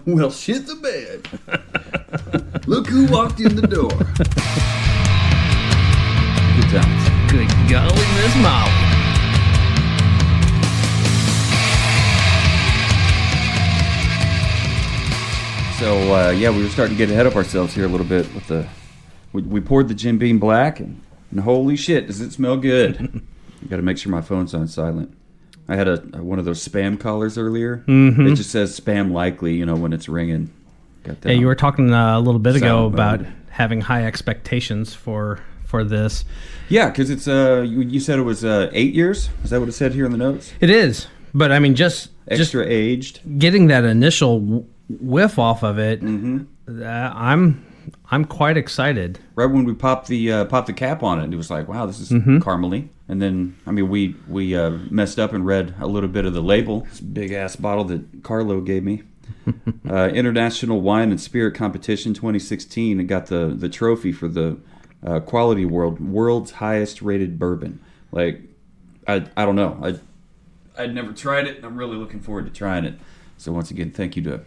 Well, shit the bed. Look who walked in the door. Good times. Good golly, Miss Molly. So, we were starting to get ahead of ourselves here a little bit with the... We poured the Jim Beam Black, and holy shit, does it smell good. I got to make sure my phone's on silent. I had one of those spam callers earlier. Mm-hmm. It just says spam likely, when it's ringing. Got that. Yeah, you were talking a little bit ago about mode. having high expectations for this. Yeah, because it's you said it was 8 years. Is that what it said here in the notes? It is, but I mean, just aged. Getting that initial whiff off of it. Mm-hmm. I'm quite excited. Right when we popped the cap on it, it was like, wow, this is caramely. And then, we messed up and read a little bit of the label. This big ass bottle that Carlo gave me. International Wine and Spirit Competition 2016. It got the trophy for the Quality World's highest rated bourbon. Like, I don't know. I'd never tried it, and I'm really looking forward to trying it. So once again, thank you to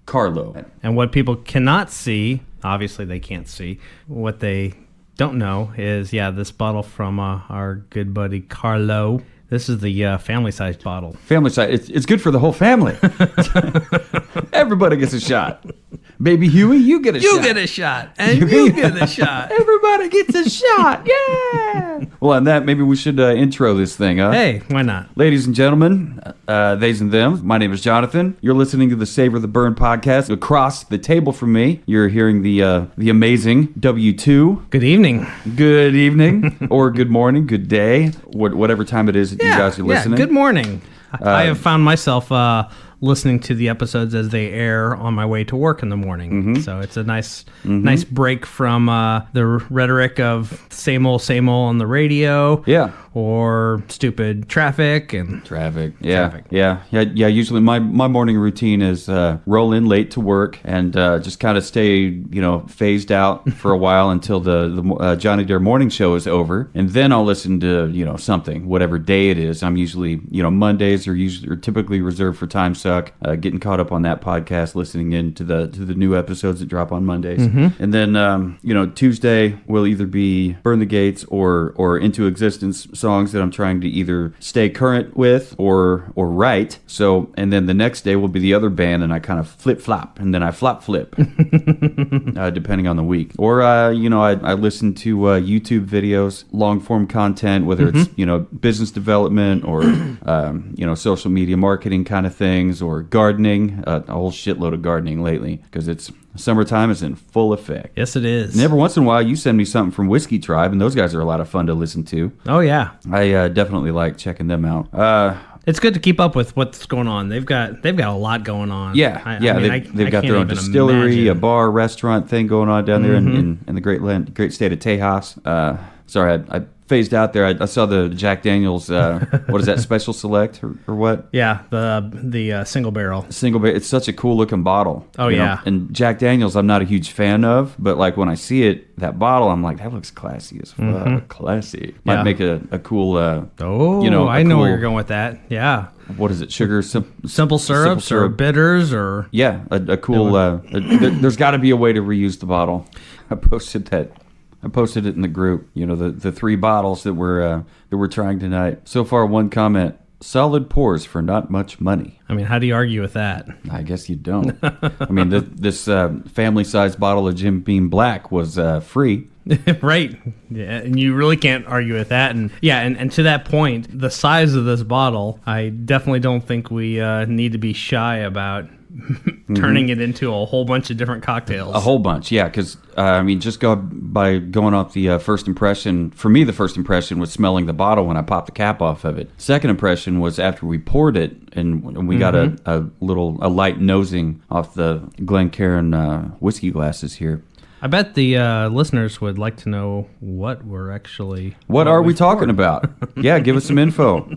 Carlo. And what people cannot see, obviously they can't see, what they don't know is, this bottle from our good buddy Carlo. This is the family-sized bottle. Family size. It's good for the whole family. Everybody gets a shot. Baby Huey, you get a shot. You get a shot. And you get a shot. Everybody gets a shot. Yeah. Well, on that, maybe we should intro this thing, huh? Hey, why not? Ladies and gentlemen, theys and thems, my name is Jonathan. You're listening to the Savor the Burn podcast. Across the table from me, you're hearing the amazing W2. Good evening. Good evening, or good morning, good day, whatever time it is that you guys are listening. Good morning. I have found myself listening to the episodes as they air on my way to work in the morning. Mm-hmm. So it's a nice break from the rhetoric of same old on the radio. Yeah. Or stupid traffic. Yeah. Traffic. Yeah. Usually my morning routine is roll in late to work and just kind of stay, phased out for a while until the Johnny Dare morning show is over. And then I'll listen to, something, whatever day it is. I'm usually, Mondays are typically reserved for Time Suck, getting caught up on that podcast, listening in to the new episodes that drop on Mondays. Mm-hmm. And then, Tuesday will either be Burn the Gates or Into Existence songs that I'm trying to either stay current with or write. So, and then the next day will be the other band, and I kind of flip-flop, and then I flop-flip, depending on the week. Or, I listen to YouTube videos, long-form content, whether it's, business development or, social media marketing kind of things, or gardening, a whole shitload of gardening lately, because summertime is in full effect. Yes, it is. And every once in a while, you send me something from Whiskey Tribe, and those guys are a lot of fun to listen to. Oh, yeah. I definitely like checking them out. It's good to keep up with what's going on. They've got a lot going on. Yeah, they've got their own distillery, a bar, restaurant thing going on down there in the great state of Tejas. Sorry, I phased out there. I saw the Jack Daniel's, what is that, Special Select or what? Yeah, the single barrel. It's such a cool looking bottle. Oh, yeah. And Jack Daniel's I'm not a huge fan of, but like when I see it, that bottle, I'm like, that looks classy as fuck. Mm-hmm. Classy. Might make a cool, I know where you're going with that. Yeah. What is it? Sugar? Simple syrups or bitters or... Yeah, a cool... there's got to be a way to reuse the bottle. I posted it in the group. The three bottles that we're trying tonight. So far, one comment: solid pours for not much money. I mean, how do you argue with that? I guess you don't. I mean, this family-sized bottle of Jim Beam Black was free. Right. Yeah, and you really can't argue with that. And and to that point, the size of this bottle, I definitely don't think we need to be shy about turning it into a whole bunch of different cocktails. A whole bunch, yeah, because, just going off the first impression, for me the first impression was smelling the bottle when I popped the cap off of it. Second impression was after we poured it, and we got a light nosing off the Glencairn whiskey glasses here. I bet the listeners would like to know what we're actually... What are we talking about? Yeah, give us some info.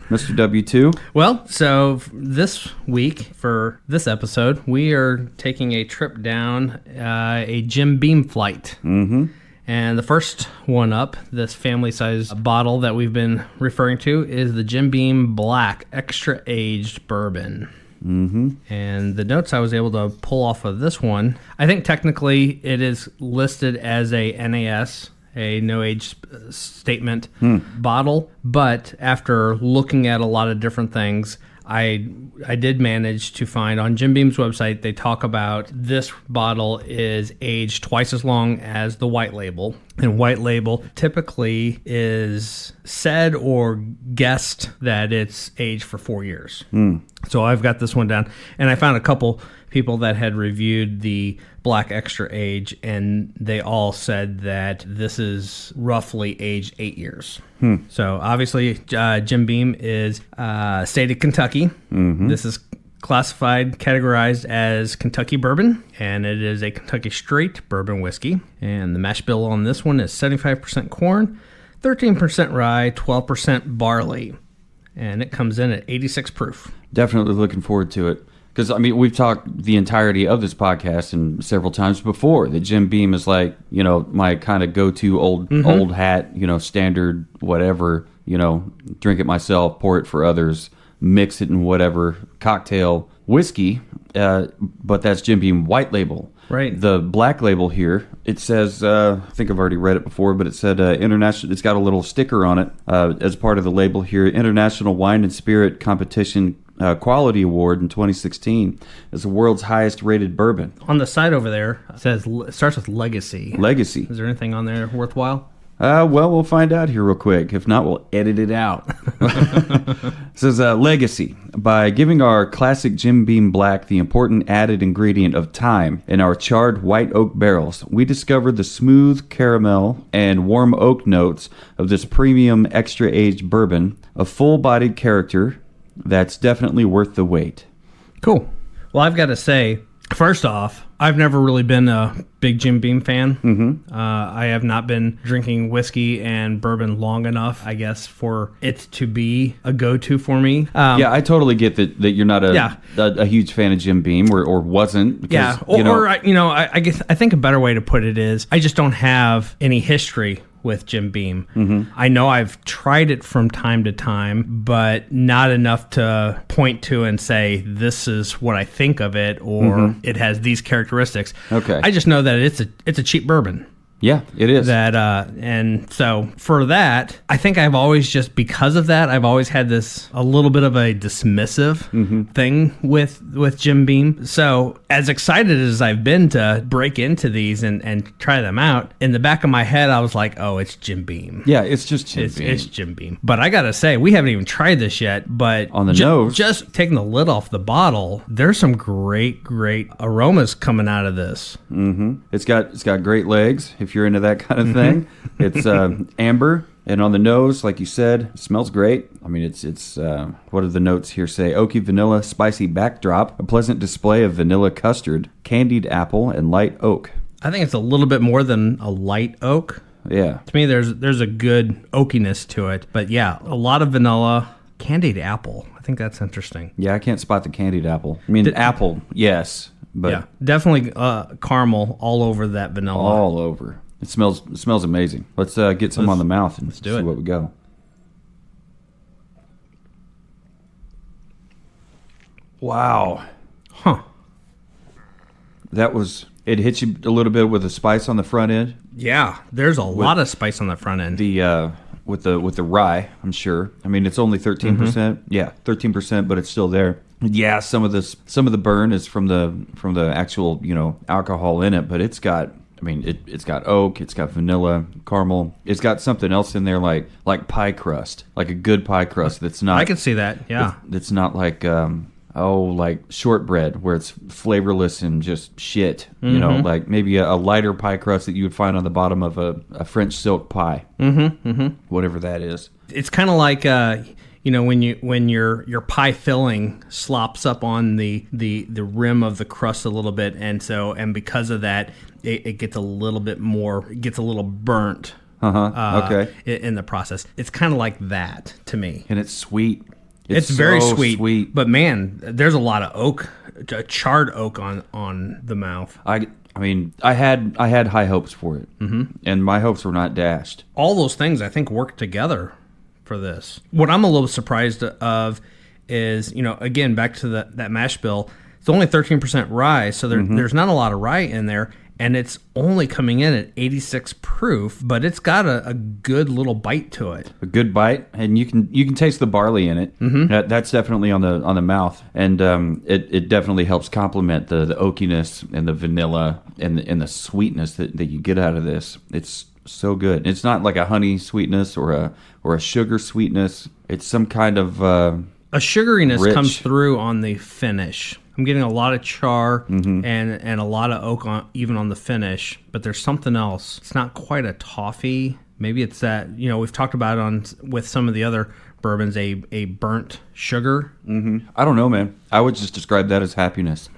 Mr. W2? Well, so this week, for this episode, we are taking a trip down a Jim Beam flight. Mm-hmm. And the first one up, this family-sized bottle that we've been referring to, is the Jim Beam Black Extra Aged Bourbon. And the notes I was able to pull off of this one, I think technically it is listed as a NAS, a no age statement bottle. But after looking at a lot of different things, I did manage to find on Jim Beam's website, they talk about this bottle is aged twice as long as the white label. And white label typically is said or guessed that it's aged for 4 years. So I've got this one down. And I found a couple people that had reviewed the Black Extra age, and they all said that this is roughly aged 8 years. So obviously, Jim Beam is state of Kentucky. This is classified, categorized as Kentucky bourbon, and it is a Kentucky straight bourbon whiskey. And the mash bill on this one is 75% corn, 13% rye, 12% barley, and it comes in at 86 proof. Definitely looking forward to it. Because, I mean, we've talked the entirety of this podcast and several times before that Jim Beam is like, you know, my kind of go-to old hat, you know, standard whatever, you know, drink it myself, pour it for others, mix it in whatever cocktail whiskey, but that's Jim Beam white label. Right. The black label here, it says, I think I've already read it before, but it said international. It's got a little sticker on it as part of the label here. International Wine and Spirit Competition Quality Award in 2016 is the world's highest rated bourbon. On the side over there, it starts with Legacy. Legacy. Is there anything on there worthwhile? Well, we'll find out here real quick. If not, we'll edit it out. It says Legacy. By giving our classic Jim Beam Black the important added ingredient of time in our charred white oak barrels, we discovered the smooth caramel and warm oak notes of this premium extra-aged bourbon, a full-bodied character that's definitely worth the wait. Cool. Well, I've got to say, first off, I've never really been a big Jim Beam fan. I have not been drinking whiskey and bourbon long enough, I guess, for it to be a go-to for me. Yeah, I totally get that you're not a huge fan of Jim Beam or wasn't. Because, I guess I think a better way to put it is I just don't have any history with Jim Beam. I know I've tried it from time to time, but not enough to point to and say this is what I think of it or it has these characteristics. Okay. I just know that it's a cheap bourbon. Yeah, it is. And so for that, I think I've always just, because of that, I've always had a little bit of a dismissive thing with Jim Beam. So as excited as I've been to break into these and try them out, in the back of my head, I was like, oh, it's Jim Beam. Yeah, it's just Jim Beam. It's Jim Beam. But I got to say, we haven't even tried this yet, but on the nose, just taking the lid off the bottle, there's some great aromas coming out of this. It's got great legs. If you're into that kind of thing, it's amber, and on the nose, like you said, it smells great. I mean, it's what do the notes here say? Oaky vanilla, spicy backdrop, a pleasant display of vanilla custard, candied apple, and light oak. I think it's a little bit more than a light oak. Yeah. To me, there's a good oakiness to it, but yeah, a lot of vanilla, candied apple. I think that's interesting. Yeah, I can't spot the candied apple. I mean, apple, yes, but yeah, definitely caramel all over that vanilla. All over. It smells amazing. Let's get some on the mouth and see what we go. Wow. Huh. It hits you a little bit with the spice on the front end. Yeah, there's a lot of spice on the front end. With the rye, I'm sure. I mean, it's only 13%. Yeah, 13%, but it's still there. Yeah, some of the burn is from the actual, alcohol in it, but it's got oak, it's got vanilla, caramel. It's got something else in there like pie crust, like a good pie crust that's not. I can see that. Yeah. It's not like like shortbread where it's flavorless and just shit. Like maybe a lighter pie crust that you would find on the bottom of a French silk pie. Whatever that is. It's kind of like when your pie filling slops up on the rim of the crust a little bit, and because of that, it gets a little bit more, gets a little burnt. Okay. In the process, it's kind of like that to me. And it's sweet. It's very sweet. But man, there's a lot of oak, charred oak on the mouth. I had high hopes for it, and my hopes were not dashed. All those things I think work together for this. What I'm a little surprised of is, again, back to that mash bill, it's only 13% rye, so there's not a lot of rye in there, and it's only coming in at 86 proof, but it's got a good little bite to it. A good bite, and you can taste the barley in it. That's definitely on the mouth, and it definitely helps complement the oakiness and the vanilla and the sweetness that you get out of this. It's so good. It's not like a honey sweetness or a sugar sweetness. It's some kind of a sugariness rich. Comes through on the finish. I'm getting a lot of char and a lot of oak even on the finish, but there's something else. It's not quite a toffee. Maybe it's that, we've talked about with some of the other bourbons, a burnt sugar. I don't know, man. I would just describe that as happiness.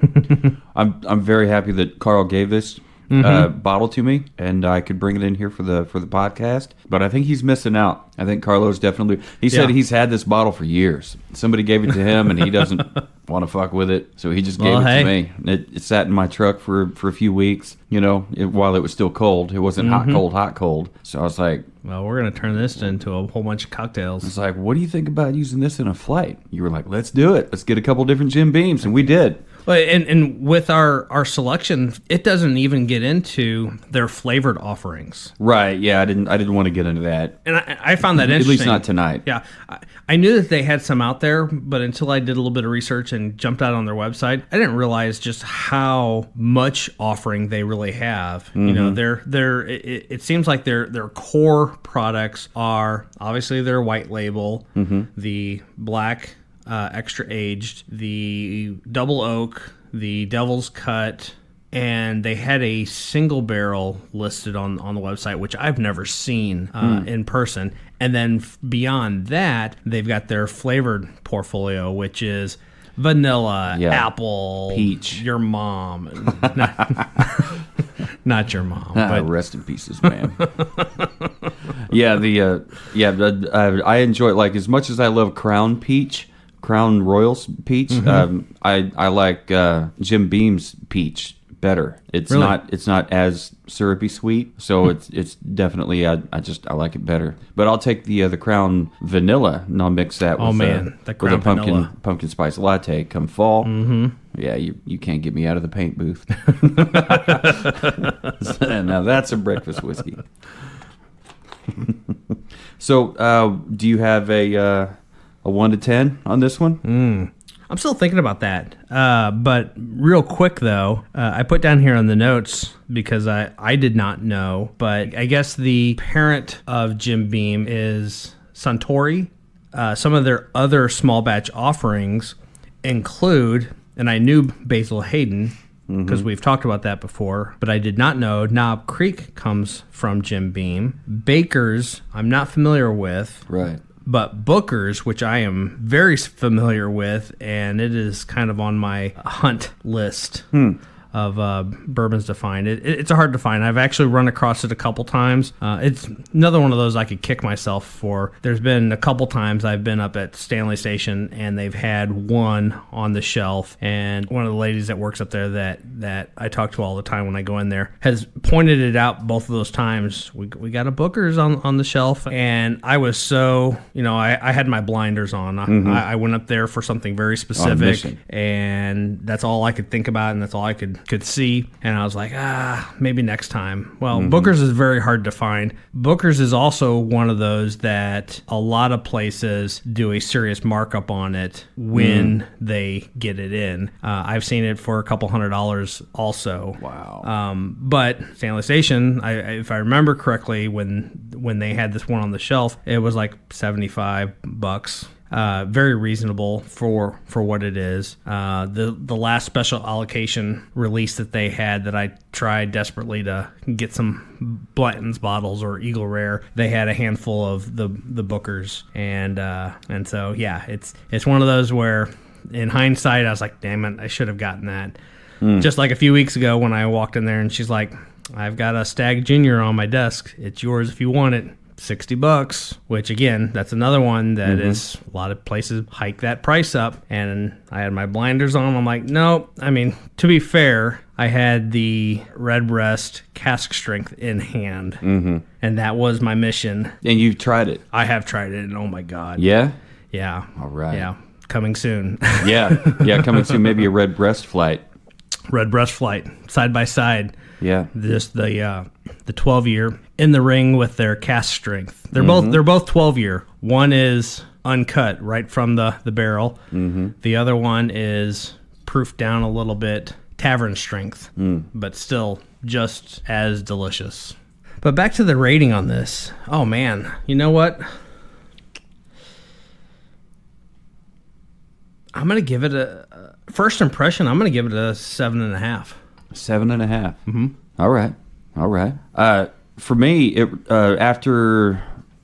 I'm very happy that Carl gave this bottle to me, and I could bring it in here for the podcast. But I think he's missing out. I think Carlos definitely. He said he's had this bottle for years. Somebody gave it to him, and he doesn't want to fuck with it, so he just gave it to me. It sat in my truck for a few weeks. While it was still cold. It wasn't hot cold. So I was like, well, we're gonna turn this into a whole bunch of cocktails. It's like, what do you think about using this in a flight? You were like, let's do it. Let's get a couple different Jim Beams, and we did. Well, and with our selection, it doesn't even get into their flavored offerings. Right? Yeah, I didn't want to get into that, and I found that interesting. At least not tonight. Yeah, I knew that they had some out there, but until I did a little bit of research and jumped out on their website, I didn't realize just how much offering they really have. It seems like their core products are obviously their white label, the black. Extra aged, the double oak, the Devil's Cut, and they had a single barrel listed on the website, which I've never seen in person. And then beyond that, they've got their flavored portfolio, which is vanilla, apple, peach, your mom. Not your mom. But rest in pieces, man. I enjoy it. Like, as much as I love Crown Royals peach. I like Jim Beam's peach better. It's really? It's not as syrupy sweet, so it's definitely I like it better. But I'll take the Crown Vanilla and I'll mix that the Crown with a Vanilla. pumpkin spice latte come fall. Yeah, you can't get me out of the paint booth. Now that's a breakfast whiskey. So do you have a 1 to 10 on this one? I'm still thinking about that. But real quick, though, I put down here on the notes because I did not know, but I guess the parent of Jim Beam is Suntory. Some of their other small batch offerings include, and I knew Basil Hayden because we've talked about that before, but I did not know Knob Creek comes from Jim Beam. Baker's, I'm not familiar with. Right. But Booker's, which I am very familiar with, and it is kind of on my hunt list of bourbons to find. It's hard to find. I've actually run across it a couple times. It's another one of those I could kick myself for. There's been a couple times I've been up at Stanley Station, and they've had one on the shelf, and one of the ladies that works up there that I talk to all the time when I go in there has pointed it out both of those times. We got a Booker's on the shelf, and I was so, I had my blinders on. I went up there for something very specific, and that's all I could think about, and that's all I could see, and I was like, maybe next time. Well, Booker's is very hard to find. Booker's is also one of those that a lot of places do a serious markup on it when they get it in. I've seen it for a couple $100 also. Wow. But Stanley Station, if I remember correctly, when they had this one on the shelf, it was like $75. Very reasonable for what it is. The last special allocation release that they had that I tried desperately to get some Blanton's bottles or Eagle Rare, they had a handful of the Bookers, and so yeah, it's one of those where in hindsight I was like, damn it, I should have gotten that. Just like a few weeks ago when I walked in there and she's like, I've got a Stag Junior on my desk. It's yours if you want it. $60, which again, that's another one that is a lot of places hike that price up, and I had my blinders on. I'm like, no. I mean, to be fair, I had the Redbreast cask strength in hand, and that was my mission. And you've tried it? I have tried it, and oh my god, yeah. All right, yeah. coming soon. Yeah, coming soon. Maybe a red breast flight. Red breast flight, side by side. Yeah, Just the 12-year in the ring with their cast strength. They're both 12-year. One is uncut right from the barrel. The other one is proofed down a little bit, tavern strength, but still just as delicious. But back to the rating on this. Oh man, you know what? I'm gonna give it a first impression. I'm gonna give it a 7.5. 7.5. All right. For me, it after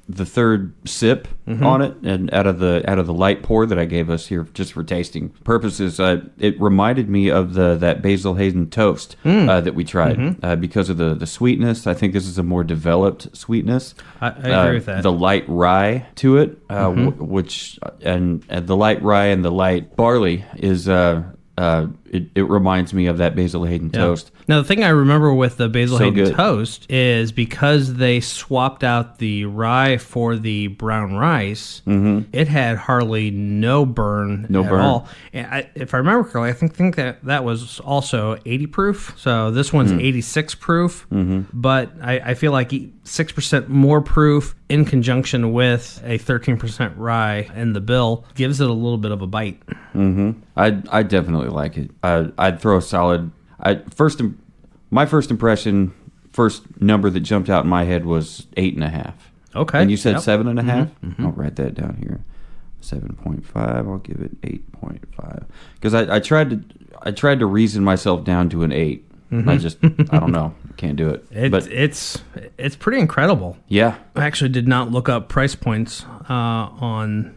the third sip on it, and out of the light pour that I gave us here, just for tasting purposes, it reminded me of that Basil Hayden toast that we tried because of the sweetness. I think this is a more developed sweetness. I agree with that. The light rye to it, which and the light rye and the light barley is. It reminds me of that Basil Hayden toast. Now, the thing I remember with the Basil Hayden good. toast is because they swapped out the rye for the brown rice, it had hardly no burn at all. And if I remember correctly, I think that was also 80 proof. So this one's 86 proof, but I feel like 6% more proof in conjunction with a 13% rye in the bill gives it a little bit of a bite. I definitely like it. I'd throw a solid. My first impression, first number that jumped out in my head was 8.5. Okay, and you said 7.5. I'll write that down here. 7.5. I'll give it 8.5 because I tried to reason myself down to an 8. I don't know. Can't do it. It's pretty incredible. Yeah. I actually did not look up price points on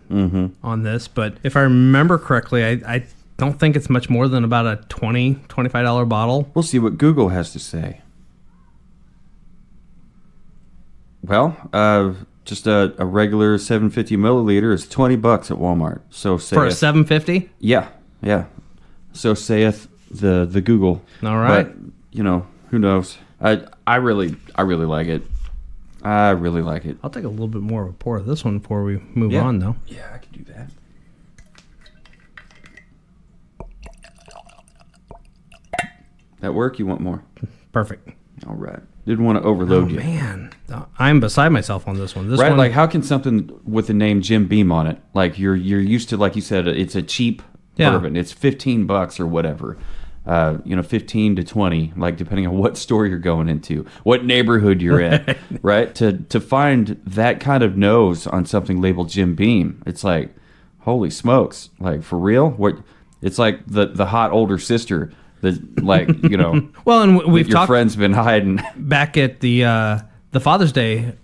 this, but if I remember correctly, I don't think it's much more than about a $25 bottle. We'll see what Google has to say. Well, just a regular 750 milliliter is $20 at Walmart. So for a 750? Yeah. So saith the Google. All right. But, who knows? I really like it. I really like it. I'll take a little bit more of a pour of this one before we move on, though. Yeah, I can do that. That work? You want more? Perfect. All right. Didn't want to overload you. Man, I'm beside myself on this one. This right? one, Like, how can something with the name Jim Beam on it? Like, you're used to, like you said, it's a cheap bourbon. It's $15 or whatever. 15 to 20, like depending on what store you're going into, what neighborhood you're in, right? To find that kind of nose on something labeled Jim Beam, it's like, holy smokes, like for real? What? It's like the hot older sister that, like, well, and we've your talked friend's been hiding back at the Father's Day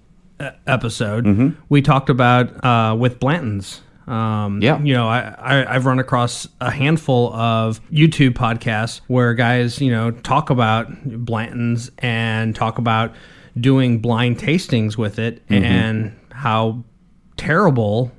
episode. We talked about with Blanton's. I've run across a handful of YouTube podcasts where guys, talk about Blanton's and talk about doing blind tastings with it and how terrible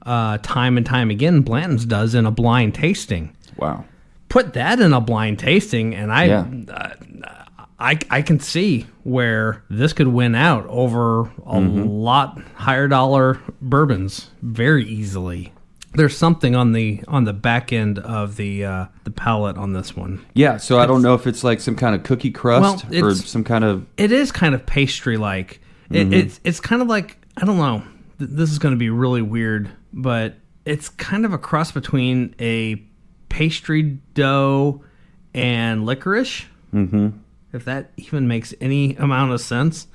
time and time again Blanton's does in a blind tasting. Wow. Put that in a blind tasting, and I can see where this could win out over a lot higher dollar bourbons very easily. There's something on the back end of the palate on this one. Yeah, so I don't know if it's like some kind of cookie crust or some kind of. It is kind of pastry like. It's kind of like, I don't know. This is going to be really weird, but it's kind of a cross between a pastry dough and licorice. If that even makes any amount of sense.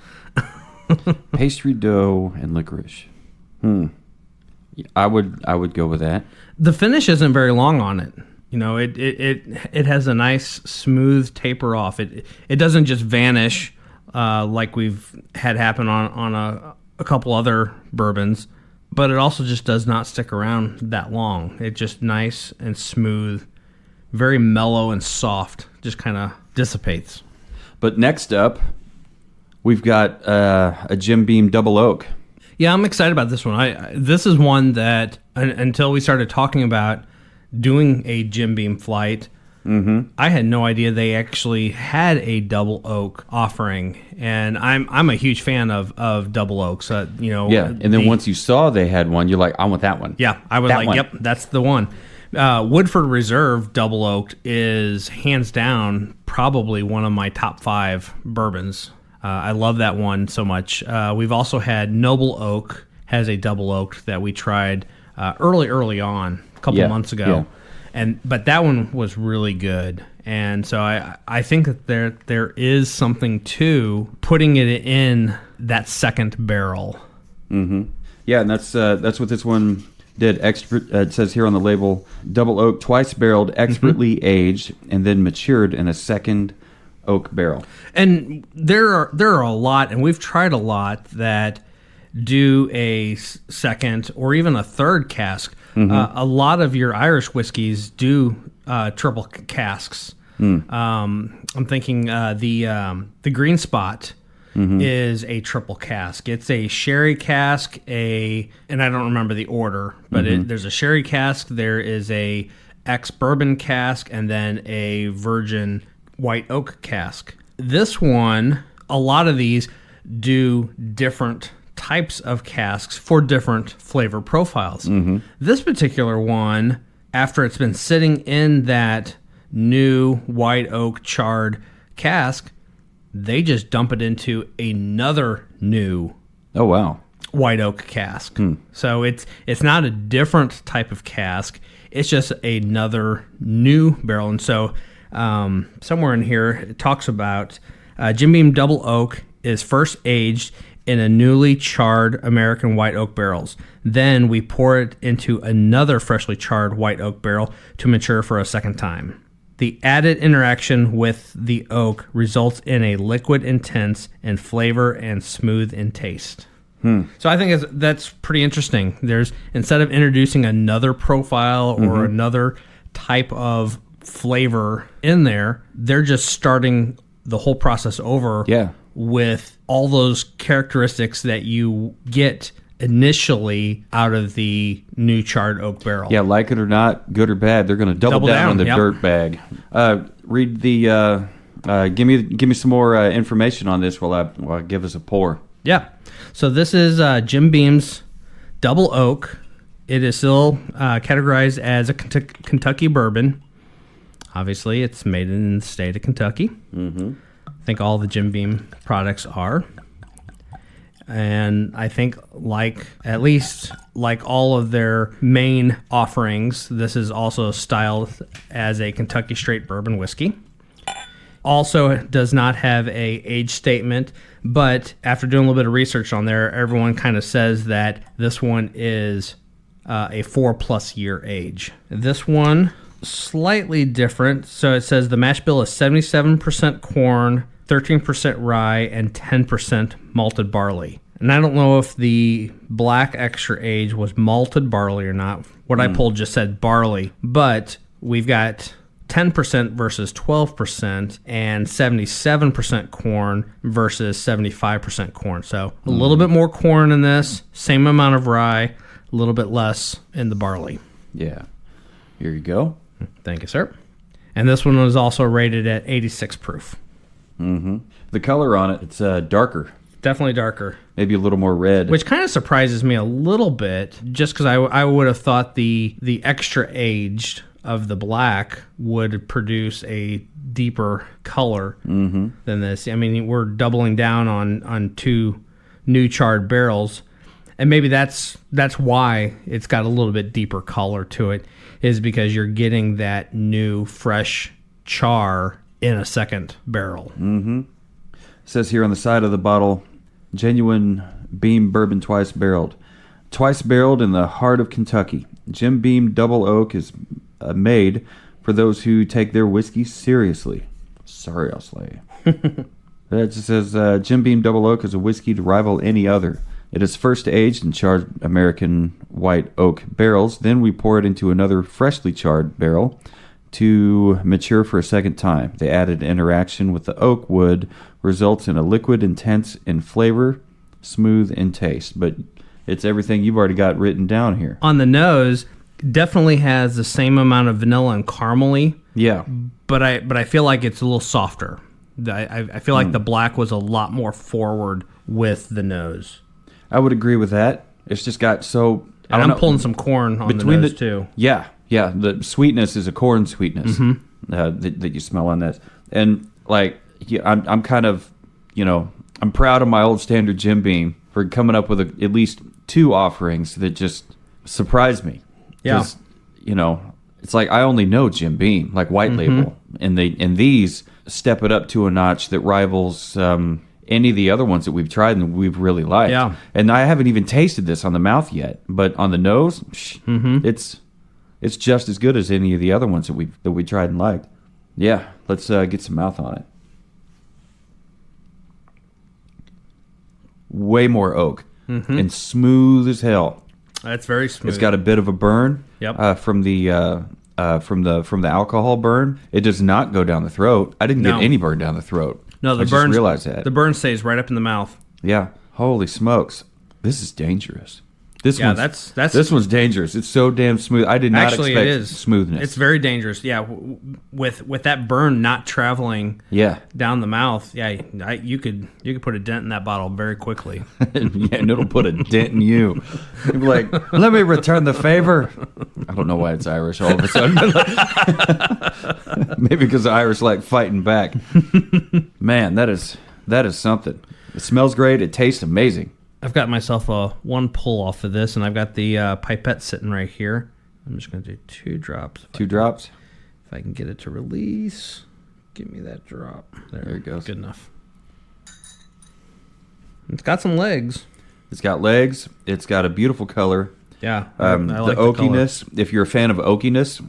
Pastry dough and licorice. I would go with that. The finish isn't very long on it. It has a nice smooth taper off. It doesn't just vanish like we've had happen on a couple other bourbons, but it also just does not stick around that long. It's just nice and smooth, very mellow and soft. Just kind of dissipates. But next up, we've got a Jim Beam Double Oak. Yeah, I'm excited about this one. This is one that, until we started talking about doing a Jim Beam flight, I had no idea they actually had a double oak offering, and I'm a huge fan of double oaks. Yeah, and then once you saw they had one, you're like, I want that one. Yeah, I was That like, one. yep, that's the one. Woodford Reserve double oaked is hands down probably one of my top 5 bourbons. I love that one so much. We've also had Noble Oak has a double oaked that we tried early on, a couple months ago. Yeah. But that one was really good. And so I think that there is something to putting it in that second barrel. Mm-hmm. Yeah, and that's what this one did. It says here on the label, double oak, twice barreled, expertly aged, and then matured in a second oak barrel. And there are a lot, and we've tried a lot that do a second or even a third cask. A lot of your Irish whiskeys do triple casks. I'm thinking the Green Spot is a triple cask. It's a sherry cask, and I don't remember the order, but there's a sherry cask, there is a ex-bourbon cask, and then a virgin white oak cask. This one, a lot of these do different types of casks for different flavor profiles. This particular one, after it's been sitting in that new white oak charred cask, they just dump it into another new white oak cask. So it's not a different type of cask, it's just another new barrel. And so somewhere in here it talks about Jim Beam Double Oak is first aged in a newly charred American white oak barrels. Then we pour it into another freshly charred white oak barrel to mature for a second time. The added interaction with the oak results in a liquid intense in flavor and smooth in taste. So I think that's pretty interesting. There's, instead of introducing another profile or another type of flavor in there, they're just starting the whole process over with all those characteristics that you get initially out of the new charred oak barrel. Yeah, like it or not, good or bad, they're going to double down on the dirt bag. Read the. Give me some more information on this while I give us a pour. Yeah. So this is Jim Beam's Double Oak. It is still categorized as a Kentucky bourbon. Obviously, it's made in the state of Kentucky. I think all the Jim Beam products are. And I think at least like all of their main offerings, this is also styled as a Kentucky straight bourbon whiskey. Also does not have a age statement, but after doing a little bit of research on there, everyone kind of says that this one is a 4+ year age. This one, slightly different. So it says the mash bill is 77% corn, 13% rye, and 10% malted barley. And I don't know if the black extra age was malted barley or not. What I pulled just said barley, but we've got 10% versus 12% and 77% corn versus 75% corn. So a little bit more corn in this, same amount of rye, a little bit less in the barley. Yeah. Here you go. Thank you, sir. And this one was also rated at 86 proof. The color on it, it's darker. Definitely darker. Maybe a little more red. Which kind of surprises me a little bit, just because I would have thought the extra aged of the black would produce a deeper color than this. I mean, we're doubling down on 2 new charred barrels, and maybe that's why it's got a little bit deeper color to it, is because you're getting that new fresh char in a second barrel. It says here on the side of the bottle, genuine Beam bourbon twice barreled in the heart of Kentucky. Jim Beam Double Oak is made for those who take their whiskey seriously. Seriously. It just says Jim Beam Double Oak is a whiskey to rival any other. It is first aged in charred American white oak barrels. Then we pour it into another freshly charred barrel to mature for a second time. The added interaction with the oak wood results in a liquid intense in flavor, smooth in taste. But it's everything you've already got written down here. On the nose, definitely has the same amount of vanilla and caramely, Yeah. but I feel like it's a little softer. I feel like the black was a lot more forward with the nose. I would agree with that. It's just got so... And I'm pulling some corn on the nose, too. Yeah, yeah. The sweetness is a corn sweetness that you smell on this. And, like, I'm kind of, I'm proud of my old standard Jim Beam for coming up with at least 2 offerings that just surprised me. Yeah. 'Cause, it's like I only know Jim Beam, like white label. And these step it up to a notch that rivals... any of the other ones that we've tried and we've really liked. Yeah. And I haven't even tasted this on the mouth yet, but on the nose, it's just as good as any of the other ones that we tried and liked. Yeah, let's get some mouth on it. Way more oak and smooth as hell. That's very smooth. It's got a bit of a burn from the alcohol burn. It does not go down the throat. I didn't get any burn down the throat. No, I just realized that. The burn stays right up in the mouth. Yeah. Holy smokes. This is dangerous. This one's dangerous. It's so damn smooth. I did not expect smoothness. It's very dangerous. Yeah, with that burn not traveling down the mouth, you could put a dent in that bottle very quickly. And it'll put a dent in you. You'll be like, let me return the favor. I don't know why it's Irish all of a sudden. Maybe because the Irish like fighting back. Man, that is something. It smells great. It tastes amazing. I've got myself one pull off of this, and I've got the pipette sitting right here. I'm just going to do 2 drops. 2 drops? If I can get it to release, give me that drop. There it goes. Good enough. It's got some legs. It's got legs. It's got a beautiful color. Yeah. I like the oakiness. If you're a fan of oakiness,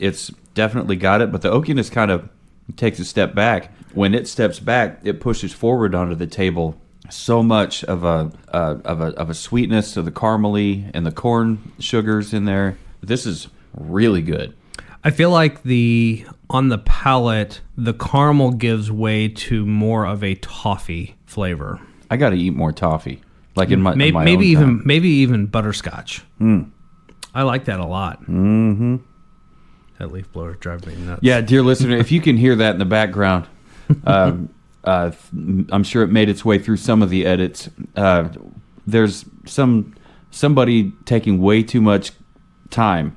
it's definitely got it, but the oakiness kind of takes a step back. When it steps back, it pushes forward onto the table. So much of a sweetness to the caramely and the corn sugars in there. This is really good. I feel like on the palate, the caramel gives way to more of a toffee flavor. I got to eat more toffee, like in my maybe own even butterscotch. Mm. I like that a lot. Mm-hmm. That leaf blower drives me nuts. Yeah, dear listener, if you can hear that in the background. I'm sure it made its way through some of the edits. There's somebody taking way too much time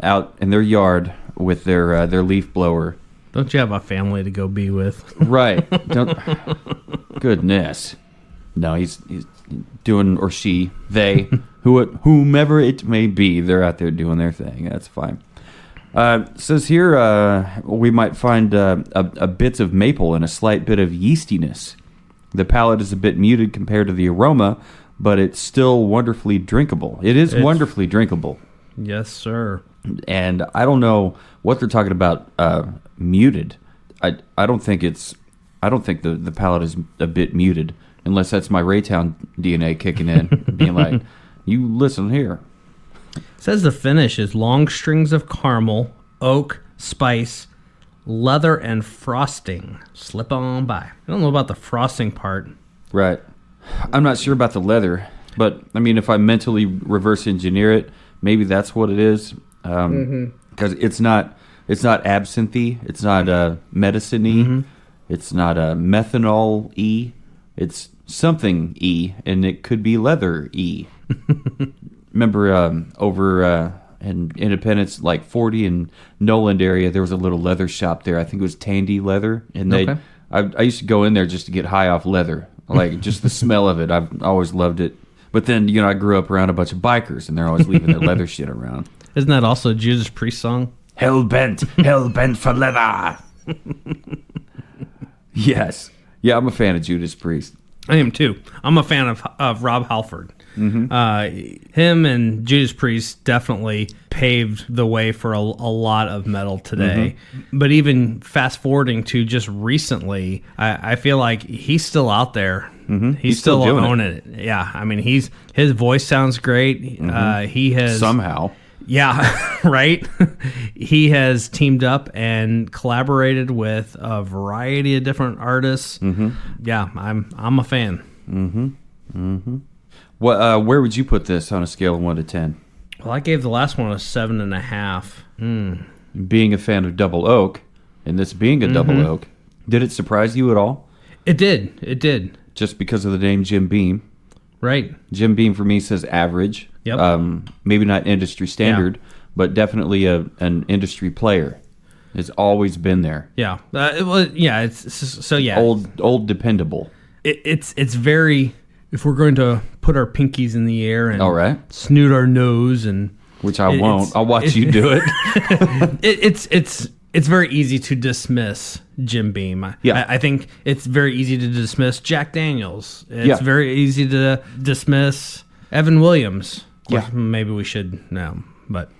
out in their yard with their leaf blower. Don't you have a family to go be with? Right. Goodness. No, he's doing, or she, they, whomever it may be, they're out there doing their thing. That's fine. Says here we might find a bits of maple and a slight bit of yeastiness. The palate is a bit muted compared to the aroma, but it's still wonderfully drinkable. It's wonderfully drinkable. Yes, sir. And I don't know what they're talking about muted. I don't think the palate is a bit muted, unless that's my Raytown DNA kicking in, being like, you listen here. It says the finish is long strings of caramel, oak, spice, leather, and frosting. Slip on by. I don't know about the frosting part. Right. I'm not sure about the leather, but I mean, if I mentally reverse engineer it, maybe that's what it is. Because it's not absinthe, it's not medicine-y, it's not methanol-y, it's something-y, and it could be leather-y. Remember over in Independence, like 40 and Noland area, there was a little leather shop there. I think it was Tandy Leather, and I used to go in there just to get high off leather, like just the smell of it. I've always loved it. But then I grew up around a bunch of bikers, and they're always leaving their leather shit around. Isn't that also a Judas Priest song? Hell bent for leather. Yes, yeah, I'm a fan of Judas Priest. I am too. I'm a fan of Rob Halford. Him and Judas Priest definitely paved the way for a lot of metal today. But even fast forwarding to just recently, I feel like he's still out there. He's still owning it. Yeah, I mean, his voice sounds great. He has somehow. Yeah, right? He has teamed up and collaborated with a variety of different artists. Yeah, I'm a fan. What? Where would you put this on a scale of 1 to 10? Well, I gave the last one a 7.5. Being a fan of Double Oak, and this being a Double Oak, did it surprise you at all? It did. It did. Just because of the name Jim Beam. Right. Jim Beam for me says average. Yep. Maybe not industry standard, but definitely an industry player. It's always been there. Yeah. Yeah. Old dependable. It's very. If we're going to put our pinkies in the air and all right. snoot our nose and which I won't. I'll watch you do it. It's very easy to dismiss Jim Beam. Yeah. I think it's very easy to dismiss Jack Daniels. It's very easy to dismiss Evan Williams. Of course, maybe we should now, but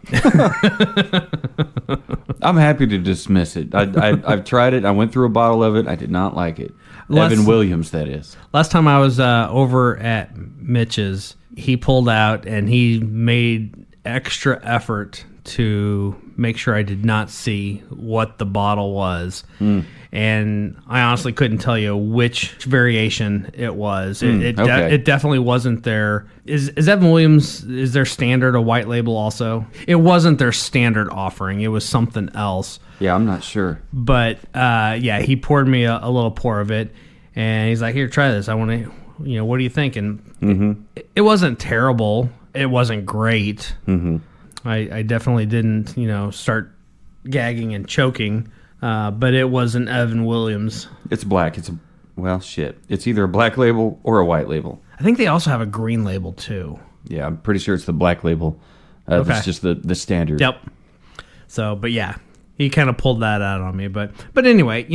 I'm happy to dismiss it. I've tried it. I went through a bottle of it. I did not like it. Evan Williams, that is. Last time I was over at Mitch's, he pulled out and he made extra effort to make sure I did not see what the bottle was. And I honestly couldn't tell you which variation it was. It definitely wasn't their... Is Evan Williams, is their standard a white label also? It wasn't their standard offering. It was something else. Yeah, I'm not sure. But, he poured me a little pour of it. And he's like, here, try this. I want to, what do you think? And it wasn't terrible. It wasn't great. I definitely didn't, start gagging and choking. But it was an Evan Williams. It's black. It's either a black label or a white label. I think they also have a green label too. Yeah, I'm pretty sure it's the black label. It's just the standard. Yep. So, but yeah, he kind of pulled that out on me. But anyway,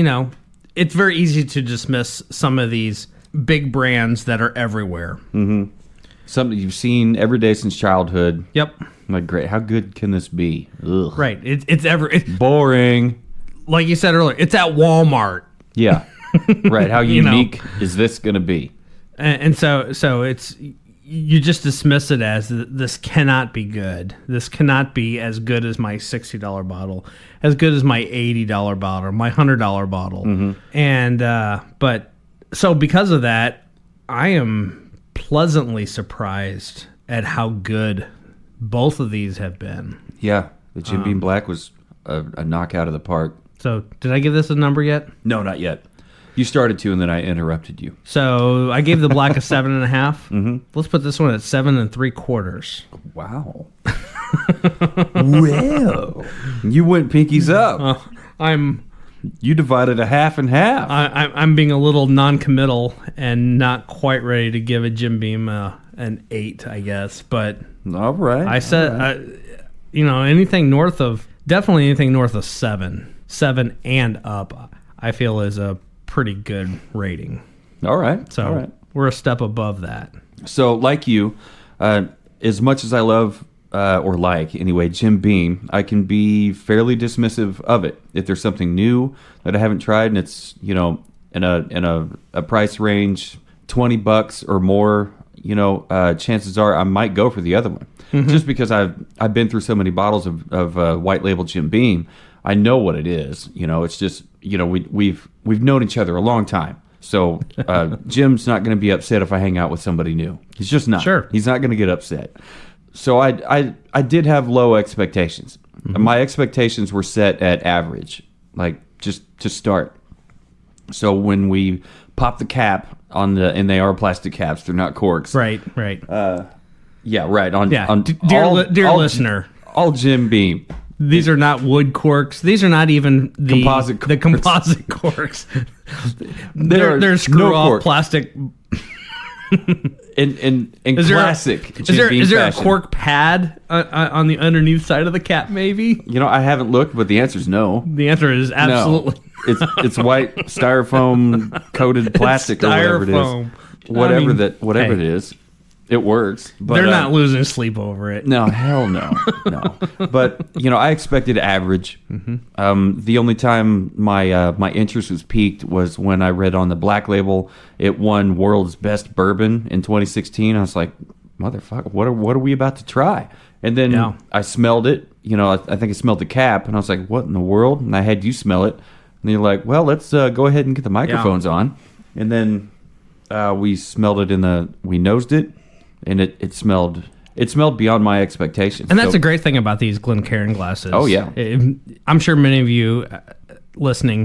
it's very easy to dismiss some of these big brands that are everywhere. Something you've seen every day since childhood. Yep. I'm like, great. How good can this be? Ugh. Right. It's boring. Like you said earlier, it's at Walmart. Yeah. Right. How unique is this going to be? And so it's, you just dismiss it as this cannot be good. This cannot be as good as my $60 bottle, as good as my $80 bottle, my $100 bottle. And, but so because of that, I am pleasantly surprised at how good both of these have been. Yeah. The Jim Beam Black was a knockout of the park. So did I give this a number yet? No, not yet. You started to, and then I interrupted you. So I gave the black a 7.5. Let's put this one at 7 3/4. Wow. Well, you went pinkies up. You divided a half and half. I'm being a little non-committal and not quite ready to give a Jim Beam an 8, I guess. But all right. I said, anything north of 7 and up, I feel is a pretty good rating. All right. So we're a step above that. So like you, as much as I love Jim Beam, I can be fairly dismissive of it. If there's something new that I haven't tried and it's, in a price range, $20 or more, chances are I might go for the other one. Just because I've been through so many bottles of white label Jim Beam, I know what it is. It's just, we've known each other a long time. So Jim's not going to be upset if I hang out with somebody new. He's just not. Sure. He's not going to get upset. So I did have low expectations. My expectations were set at average, like just to start. So when we pop the cap and they are plastic caps, they're not corks. Right. Yeah, right. Dear listener, all Jim Beam. These are not wood corks. These are not even the composite corks. They're screw off plastic. In classic Jim Beam is there fashion. A cork pad on the underneath side of the cap? Maybe. I haven't looked, but the answer is no. The answer is absolutely. No. It's white styrofoam coated plastic or whatever it is. Whatever it is. It works. But, they're not losing sleep over it. No, hell no. But, I expected average. The only time my interest was piqued was when I read on the black label it won World's Best Bourbon in 2016. I was like, motherfucker, what are we about to try? And then I smelled it. I think I smelled the cap, and I was like, what in the world? And I had you smell it. And you're like, well, let's go ahead and get the microphones on. And then we smelled it we nosed it. And it smelled it smelled beyond my expectations. And that's a great thing about these Glencairn glasses. Oh, yeah. I'm sure many of you listening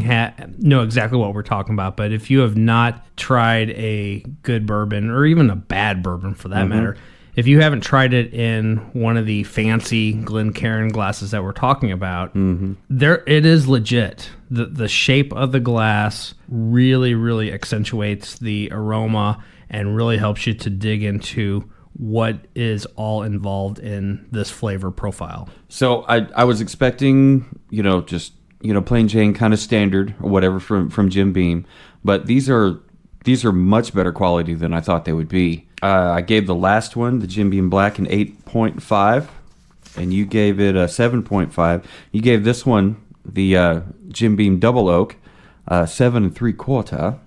know exactly what we're talking about, but if you have not tried a good bourbon, or even a bad bourbon for that matter, if you haven't tried it in one of the fancy Glencairn glasses that we're talking about, it is legit. The shape of the glass really, really accentuates the aroma and really helps you to dig into what is all involved in this flavor profile. So I was expecting, just plain Jane, kind of standard or whatever from Jim Beam, but these are much better quality than I thought they would be. I gave the last one, the Jim Beam Black, an 8.5, and you gave it a 7.5. You gave this one, the Jim Beam Double Oak, 7 3/4.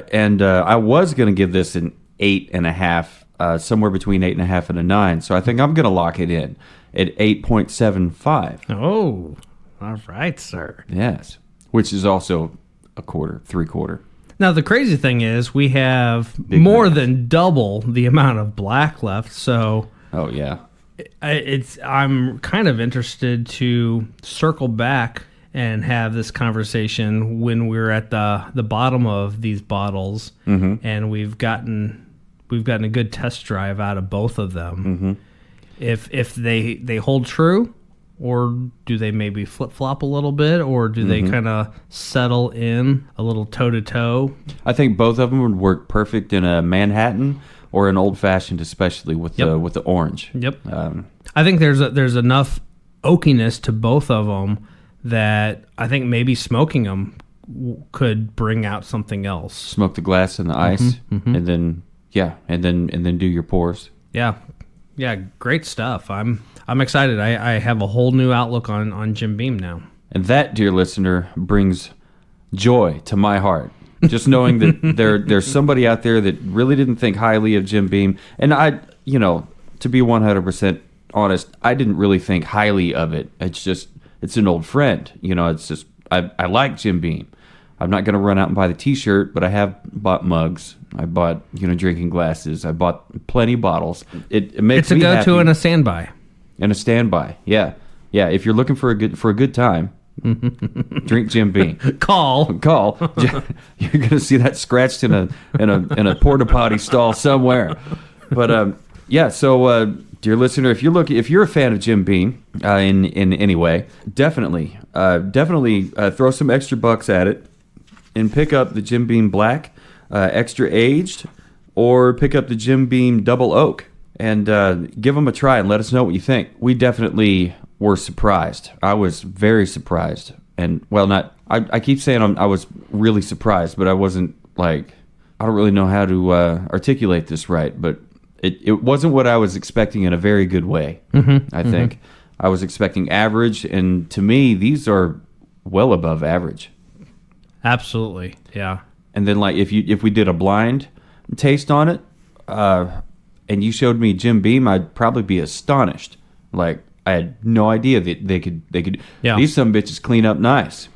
And I was going to give this an 8.5, somewhere between 8.5 and a 9. So I think I'm going to lock it in at 8.75. Oh, all right, sir. Yes, which is also a quarter, 3/4. Now, the crazy thing is we have more than double the amount of black left. So, oh yeah, I'm kind of interested to circle back and have this conversation when we're at the bottom of these bottles, and we've gotten a good test drive out of both of them. If they hold true, or do they maybe flip-flop a little bit, or do they kind of settle in a little toe-to-toe? I think both of them would work perfect in a Manhattan or an old-fashioned, especially with the orange. Yep. I think there's enough oakiness to both of them that I think maybe smoking them could bring out something else. Smoke the glass in the ice, and then do your pours. Yeah, great stuff. I'm excited. I have a whole new outlook on Jim Beam now. And that, dear listener, brings joy to my heart. Just knowing that there's somebody out there that really didn't think highly of Jim Beam. And I, to be 100% honest, I didn't really think highly of it. It's an old friend. It's just, I like Jim Beam. I'm not going to run out and buy the T-shirt, but I have bought mugs. I bought, drinking glasses. I bought plenty of bottles. It makes me happy. It's a go-to and a standby. And a standby, yeah. If you're looking for a good time, drink Jim Beam. Call. You're gonna see that scratched in a porta potty stall somewhere. But So, dear listener, if you're a fan of Jim Beam in any way, definitely throw some extra bucks at it and pick up the Jim Beam Black, extra aged, or pick up the Jim Beam Double Oak. And give them a try and let us know what you think. We definitely were surprised. I was very surprised. And, I keep saying I was really surprised, but I wasn't I don't really know how to articulate this right. But it wasn't what I was expecting in a very good way, I think. I was expecting average, and to me, these are well above average. Absolutely, yeah. And then, if we did a blind taste on it, and you showed me Jim Beam, I'd probably be astonished. I had no idea that they could. Yeah. These some bitches clean up nice.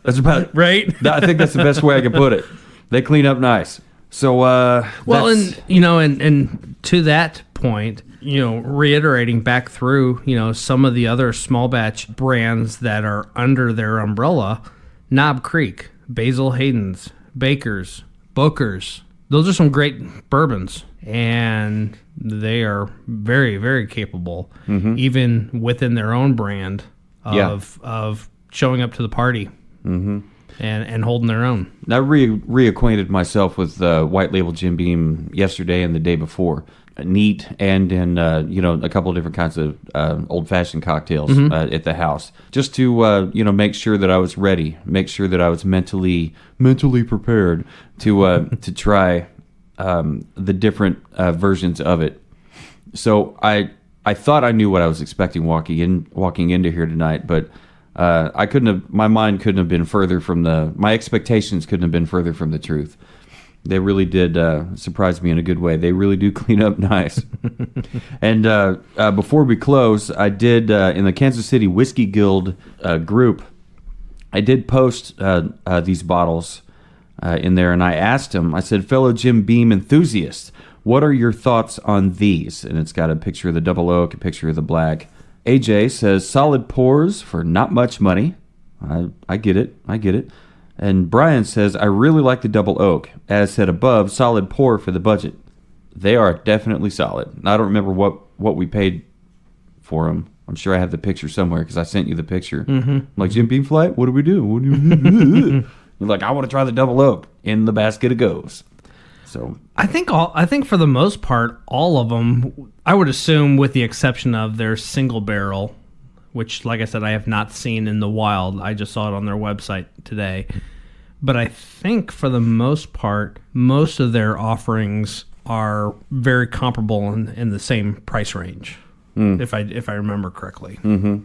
That's about right. I think that's the best way I can put it. They clean up nice. So, and to that point, reiterating back through, some of the other small batch brands that are under their umbrella, Knob Creek, Basil Hayden's, Baker's, Booker's. Those are some great bourbons, and they are very, very capable, even within their own brand of showing up to the party and holding their own. I reacquainted myself with White Label Jim Beam yesterday and the day before. Neat, and in a couple of different kinds of old-fashioned cocktails at the house, just to make sure that I was ready, make sure that I was mentally prepared to try the different versions of it. So I thought I knew what I was expecting walking into here tonight, but my mind couldn't have been further from my expectations couldn't have been further from the truth. They really did surprise me in a good way. They really do clean up nice. And before we close, I did, in the Kansas City Whiskey Guild group, I did post these bottles in there, and I asked them, I said, fellow Jim Beam enthusiasts, What are your thoughts on these? And it's got a picture of the double oak, a picture of the black. AJ says, solid pours for not much money. I get it. And Brian says, I really like the double oak. As said above, solid pour for the budget. They are definitely solid. I don't remember what we paid for them. I'm sure I have the picture somewhere because I sent you the picture. Mm-hmm. I'm like, Jim Beam Flight, what do we do? You're like, I want to try the double oak. In the basket it goes. So I think for the most part, all of them, I would assume with the exception of their single barrel, which, like I said, I have not seen in the wild. I just saw it on their website today. But I think for the most part, most of their offerings are very comparable in the same price range, if I remember correctly. Mm-hmm.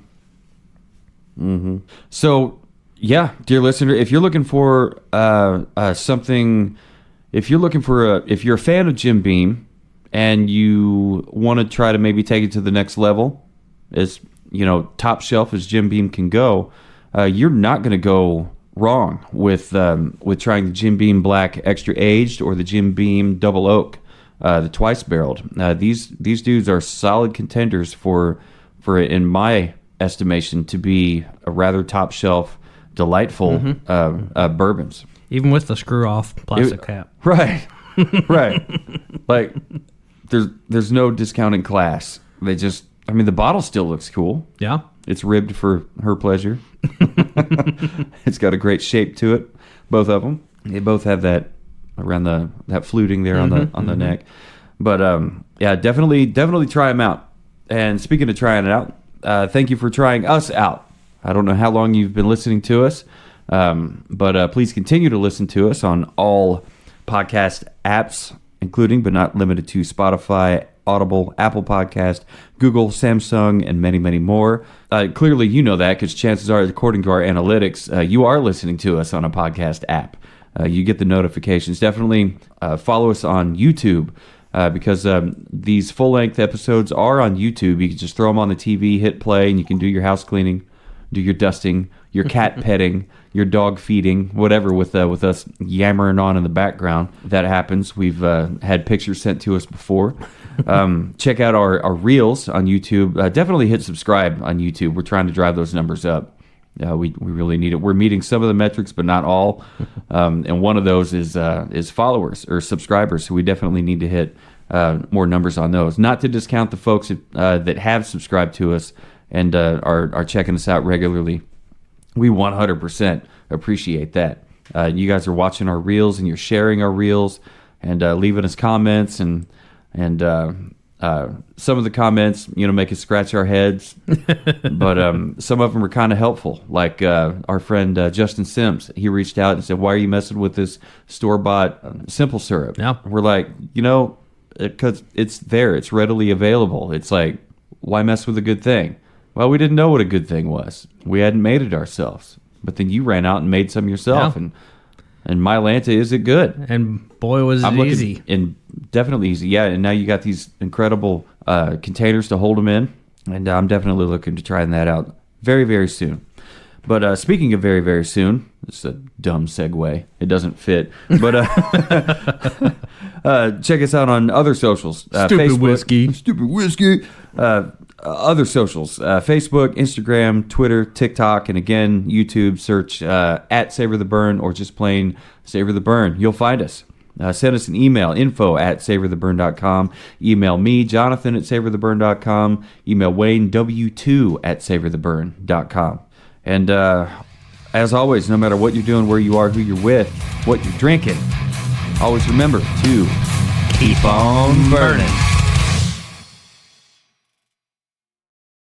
Mm-hmm. So, yeah, dear listener, if you're looking for something, if you're a fan of Jim Beam and you want to try to maybe take it to the next level, as top shelf as Jim Beam can go, you're not going to go wrong with trying the Jim Beam Black Extra Aged or the Jim Beam Double Oak, the twice barreled. These dudes are solid contenders for in my estimation to be a rather top shelf, delightful bourbons. Even with the screw off plastic cap. Right. Like there's no discounting class. The bottle still looks cool. Yeah. It's ribbed for her pleasure. It's got a great shape to it. Both of them. They both have that around that fluting there on the neck. But yeah, definitely try them out. And speaking of trying it out, thank you for trying us out. I don't know how long you've been listening to us, but please continue to listen to us on all podcast apps, including but not limited to Spotify, Audible, Apple Podcast, Google, Samsung, and many, many more. Clearly, you know that because chances are, according to our analytics, you are listening to us on a podcast app. You get the notifications. Definitely follow us on YouTube because these full-length episodes are on YouTube. You can just throw them on the TV, hit play, and you can do your house cleaning, do your dusting, your cat petting, your dog feeding, whatever with us yammering on in the background. That happens. We've had pictures sent to us before. Check out our reels on YouTube. Definitely hit subscribe on YouTube. We're trying to drive those numbers up. We really need it. We're meeting some of the metrics, but not all. And one of those is followers or subscribers. So we definitely need to hit more numbers on those. Not to discount the folks that have subscribed to us and are checking us out regularly. We 100% appreciate that. You guys are watching our reels and you're sharing our reels and leaving us comments and some of the comments, make us scratch our heads, but some of them are kind of helpful. Like our friend Justin Sims, he reached out and said, "Why are you messing with this store-bought simple syrup?" Yeah. We're like, because it's there, it's readily available. It's like, why mess with a good thing? Well, we didn't know what a good thing was. We hadn't made it ourselves. But then you ran out and made some yourself, and my Lanta, is it good? And boy, was it easy. And definitely easy, yeah. And now you got these incredible containers to hold them in, and I'm definitely looking to try that out very, very soon. But speaking of very, very soon, it's a dumb segue. It doesn't fit. But check us out on other socials. Stupid whiskey. Other socials, Facebook, Instagram, Twitter, TikTok, and again, YouTube. Search at Savor the Burn or just plain Savor the Burn. You'll find us. Send us an email, info@savortheburn.com. Email me, Jonathan, at savortheburn.com. Email Wayne, W2, at savortheburn.com. And as always, no matter what you're doing, where you are, who you're with, what you're drinking, always remember to keep on burning.